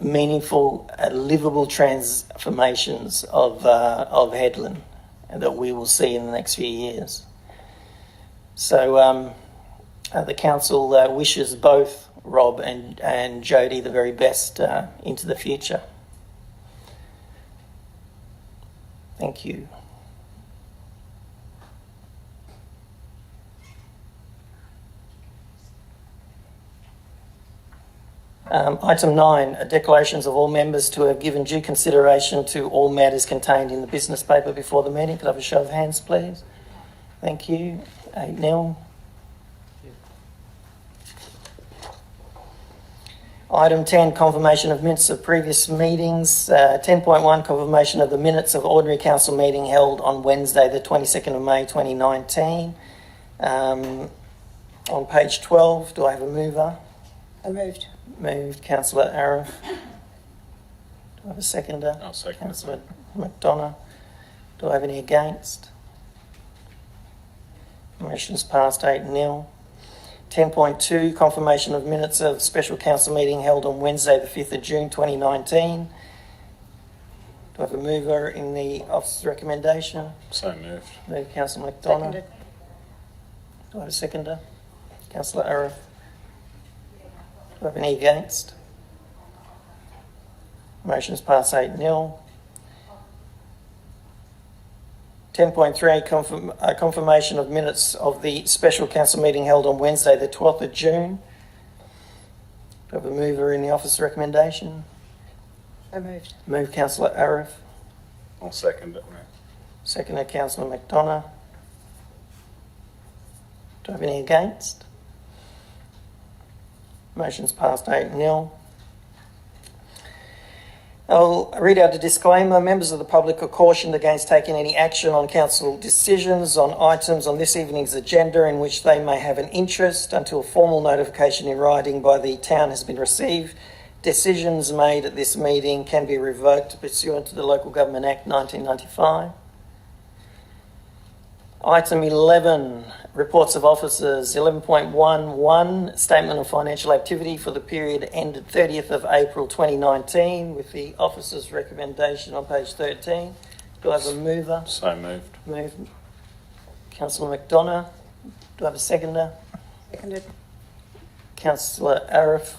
meaningful, livable transformations of Hedland that we will see in the next few years. So the council wishes both Rob and Jody the very best into the future. Thank you. Item 9, declarations of all members to have given due consideration to all matters contained in the business paper before the meeting. Could I have a show of hands, please? Thank you. 8-0. Item 10, confirmation of minutes of previous meetings. 10.1, confirmation of the minutes of ordinary council meeting held on Wednesday, the 22nd of May 2019. On page 12, do I have a mover? I moved. Moved, Councillor Arif. Do I have a seconder? I'll second it. Councillor McDonough. Do I have any against? Motion's passed 8-0. 10.2, confirmation of minutes of special council meeting held on Wednesday, the 5th of June 2019. Do I have a mover in the officer's recommendation? So moved. Moved, Councillor McDonough. Seconded. Do I have a seconder? Councillor Arif. Do I have any against? Motion's passed 8-0. 10.3, confirmation of minutes of the special council meeting held on Wednesday, the 12th of June. Do I have a mover in the office recommendation? I moved. Move, Councillor Arif. I'll second it, mate. Seconder, Councillor McDonough. Do I have any against? Motion's passed 8-0. I'll read out a disclaimer. Members of the public are cautioned against taking any action on council decisions on items on this evening's agenda in which they may have an interest until formal notification in writing by the town has been received. Decisions made at this meeting can be revoked pursuant to the Local Government Act 1995. Item 11, reports of officers. 11.11, statement of financial activity for the period ended 30th of April 2019 with the officer's recommendation on page 13. Do I have a mover? So moved. Moved. Councillor McDonough. Do I have a seconder? Seconded. Councillor Arif.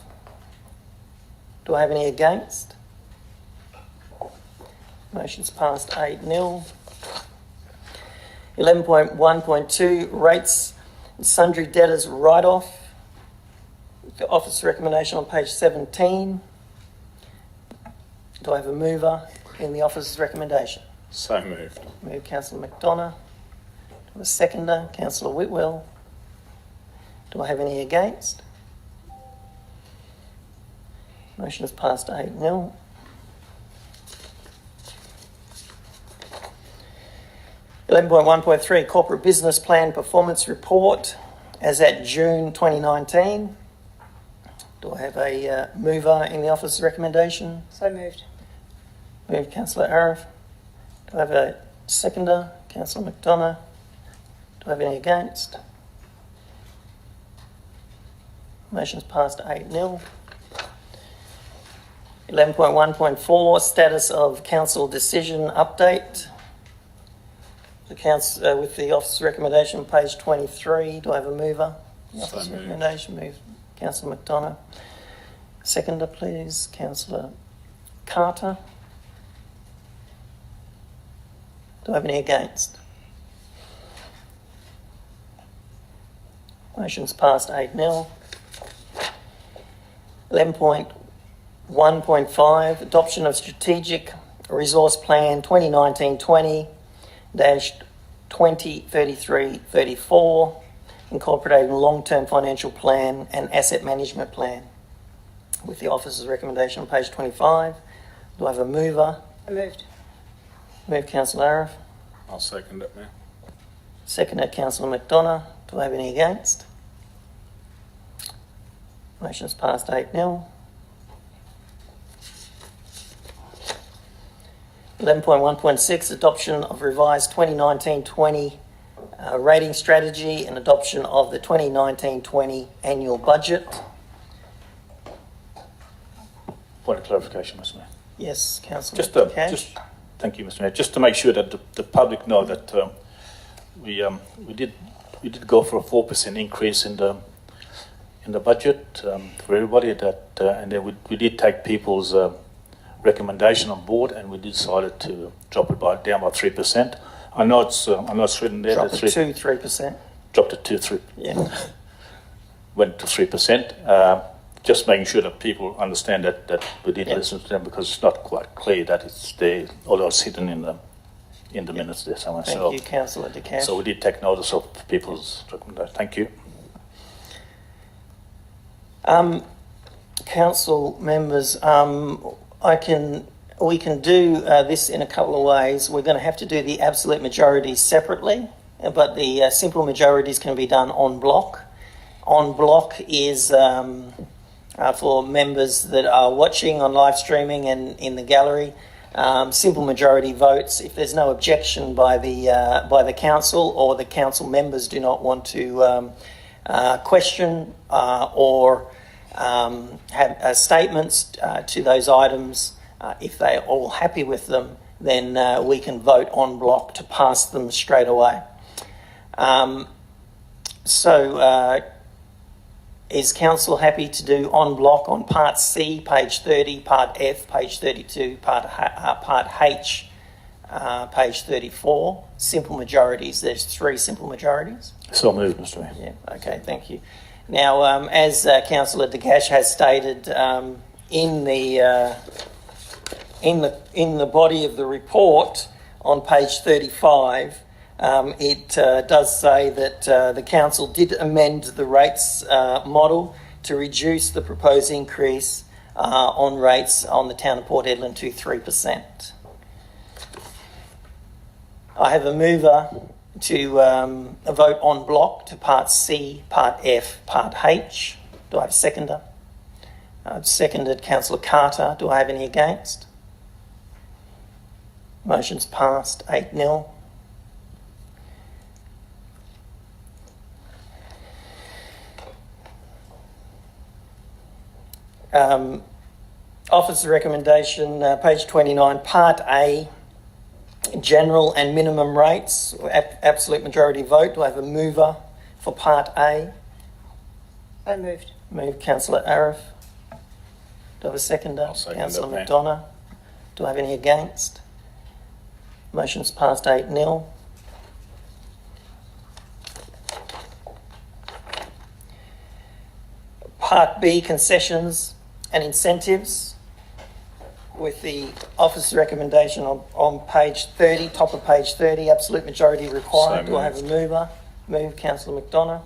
Do I have any against? Motion's passed 8-0. 11.1.2, rates and sundry debtors write-off. The office recommendation on page 17. Do I have a mover in the office's recommendation? So moved. Move, Councillor McDonough. Do I have a seconder? Councillor Whitwell. Do I have any against? Motion is passed 8-0. 11.1.3, corporate business plan performance report as at June 2019. Do I have a mover in the office's recommendation? So moved. Move, Councillor Arif. Do I have a seconder? Councillor McDonough. Do I have any against? Motion's passed 8-0. 11.1.4, status of council decision update. The council, with the officer's recommendation, page 23. Do I have a mover? The So officer's moved. recommendation, move Councillor McDonough. Seconder, please, Councillor Carter. Do I have any against? Motion's passed 8-0. 11.1.5, adoption of strategic resource plan 2019-20-2033-34, incorporating long-term financial plan and asset management plan. With the officer's recommendation on page 25. Do I have a mover? I moved. Move, Councillor Arif. I'll second it, mate. Seconder, Councillor McDonough. Do I have any against? Motion's passed 8-0. 11.1.6, adoption of revised 2019-20 rating strategy and adoption of the 2019-20 annual budget. Point of clarification, Mr. Mayor. Yes, Councillor Just thank you, Mr. Mayor. Just to make sure that the public know that we did go for a 4% increase in the budget for everybody. And then we did take people's recommendation on board, and we decided to drop it down by 3%. I know it's written there. Drop it to 3%. Dropped it to 3. Yeah. Went to 3%. just making sure that people understand that we did listen to them, because it's not quite clear that it's there, although it's hidden in the minutes there somewhere. Thank you, Councillor De Cash. So we did take notice of people's recommendations. Thank you. Council members, we can do this in a couple of ways. We're going to have to do the absolute majorities separately, but the simple majorities can be done en bloc. En bloc is for members that are watching on live streaming and in the gallery. Simple majority votes. If there's no objection by the council, or the council members do not want to question or have statements to those items, if they're all happy with them, then we can vote en bloc to pass them straight away. Is council happy to do en bloc on part C, page 30, part F, page 32, part H, page 34? Simple majorities. There's 3 simple majorities. So moved, Mr. Mayor. Yeah. Okay. Thank you. Now, as Councillor De Cash has stated, in the body of the report on page 35. It does say that the council did amend the rates model to reduce the proposed increase on rates on the town of Port Hedland to 3%. I have a mover to vote en bloc to part C, part F, part H. Do I have a seconder? I've seconded Councillor Carter. Do I have any against? Motion's passed 8-0. Officer recommendation, page 29, part A, general and minimum rates, absolute majority vote. Do I have a mover for part A? So moved. Moved, Councillor Arif. Do I have a seconder? I'll second Councillor it, McDonough. Do I have any against? Motion's passed 8-0. Part B, concessions and incentives, with the office recommendation on page 30, top of page 30, absolute majority required. So Do I have a mover? Move, Councillor McDonough.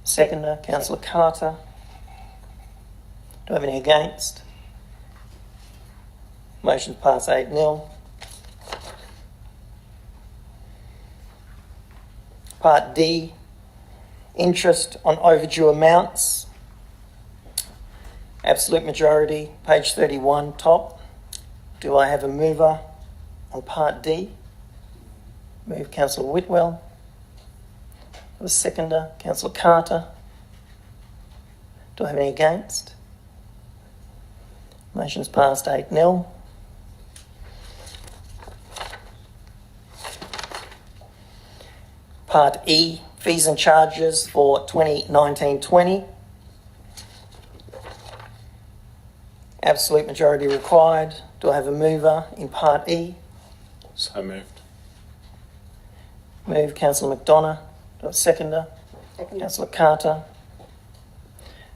Seconder, Councillor Carter. Do I have any against? Motion passed 8-0. Part D, interest on overdue amounts. Absolute majority, page 31, top. Do I have a mover on part D? Move, Councillor Whitwell. A seconder, Councillor Carter. Do I have any against? Motion's passed 8-0. Part E, fees and charges for 2019-20. Absolute majority required. Do I have a mover in part E? So moved. Move, Councillor McDonough. Do I have a seconder? Second. Councillor Carter.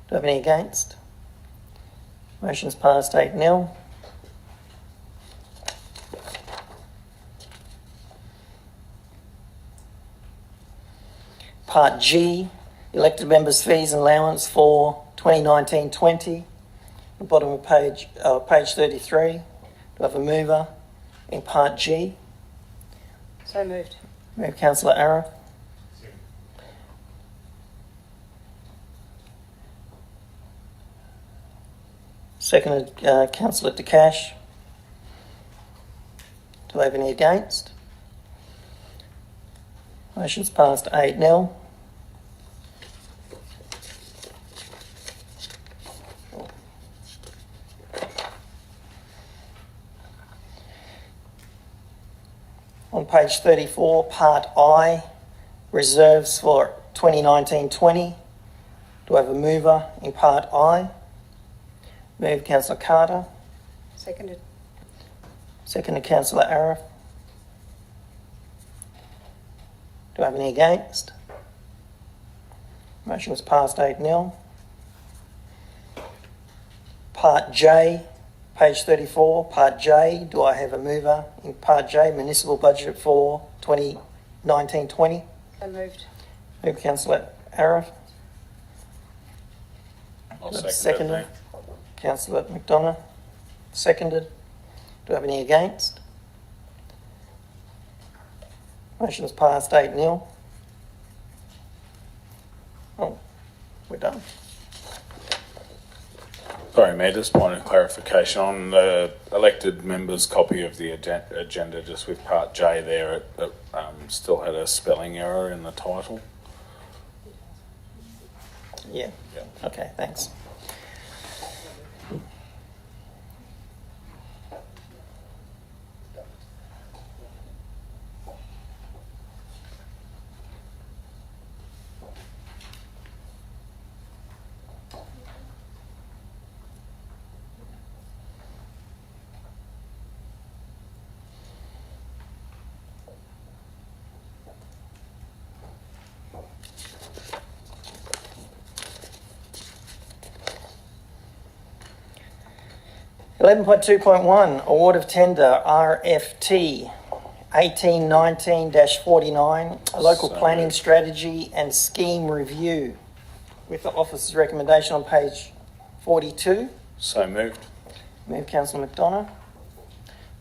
Do I have any against? Motion's passed 8-0. Part G, elected members' fees and allowance for 2019-20. The bottom of page 33. Do I have a mover in part G? So moved. Move, Councillor Arif. Seconded, Councillor De Cash. Do I have any against? Motion's passed 8-0. On page 34, part I, reserves for 2019-20. Do I have a mover in part I? Move, Councillor Carter. Seconded. Seconded, Councillor Arif. Do I have any against? Motion was passed 8-0. Part J, page 34, Part J. Do I have a mover in Part J, municipal budget for 2019-20? So moved. Move Councillor Arif. I'll second Seconded. that, mate. Councillor McDonough. Seconded. Do I have any against? Motion is passed 8-0. Oh, we're done. Sorry, Mayor, just point of clarification on the elected members' copy of the agenda, just with Part J there, it still had a spelling error in the title. Yeah. Okay, thanks. Eleven point 2.1 award of tender RFT 1819-49, a local So planning moved. strategy and scheme review, with the officer's recommendation on page 42. So moved. Move Councillor McDonough.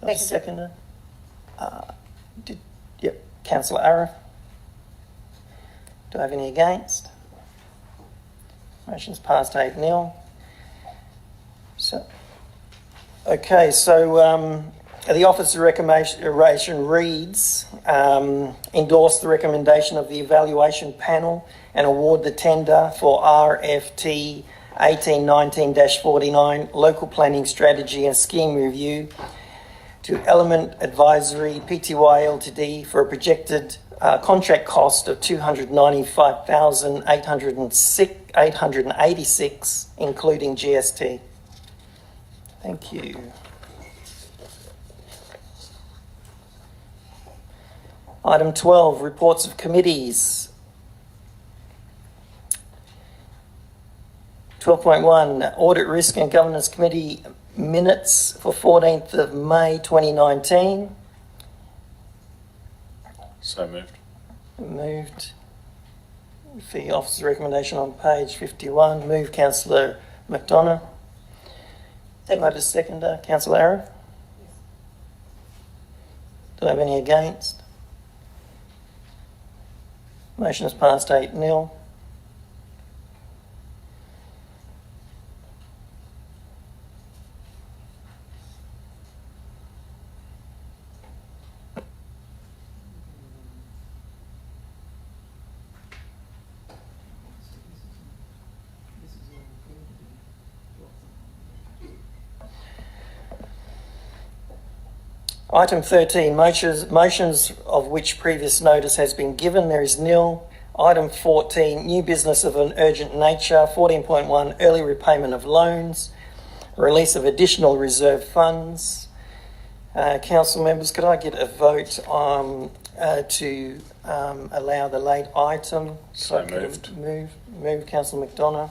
Do I have a seconder? Yep, Councillor Arif. Do I have any against? Motion's passed 8-0. Okay, so the officer's recommendation reads, endorse the recommendation of the evaluation panel and award the tender for RFT 1819-49 local planning strategy and scheme review to Element Advisory Pty Ltd for a projected contract cost of $295,886, including GST. Thank you. Item 12, reports of committees. 12.1, Audit, Risk and Governance Committee minutes for 14th of May 2019. So moved. Moved. With the officer's recommendation on page 51. Move Councillor McDonough. Do I have a seconder? Councillor Arif? Do I have any against? Motion is passed 8-0. Item 13, motions of which previous notice has been given. There is nil. Item 14, new business of an urgent nature. 14.1, early repayment of loans, release of additional reserve funds. Council members, could I get a vote to allow the late item? So moved. Move Councillor McDonough.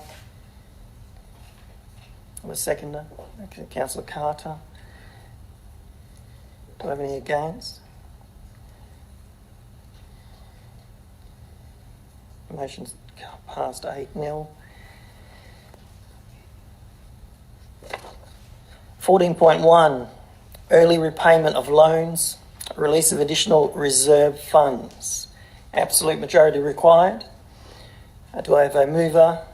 I'm a seconder. Okay, Councillor Carter. Do I have any against? Motion's passed 8-0. 14.1, early repayment of loans, release of additional reserve funds. Absolute majority required. Do I have a mover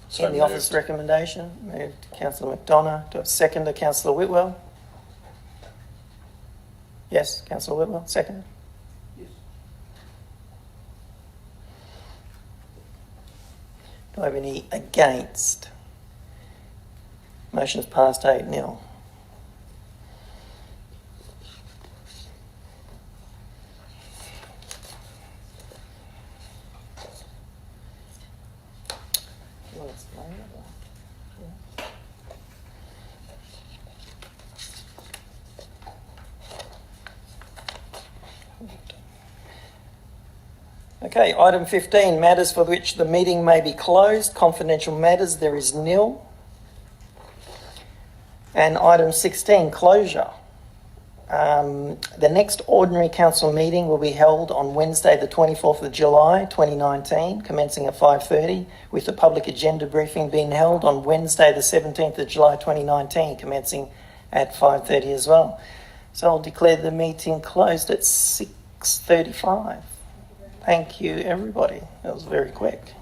So in the office moved. recommendation? Moved Councillor McDonough. Do I have a seconder? Councillor Whitwell? Yes, Councillor Whitwell, second. Yes. Do I have any against? Motion is passed 8-0. Okay, item 15, matters for which the meeting may be closed. Confidential matters, there is nil. And item 16, closure. The next ordinary council meeting will be held on Wednesday the 24th of July 2019, commencing at 5:30, with the public agenda briefing being held on Wednesday the 17th of July 2019, commencing at 5:30 as well. So I'll declare the meeting closed at 6:35. Thank you, everybody. That was very quick.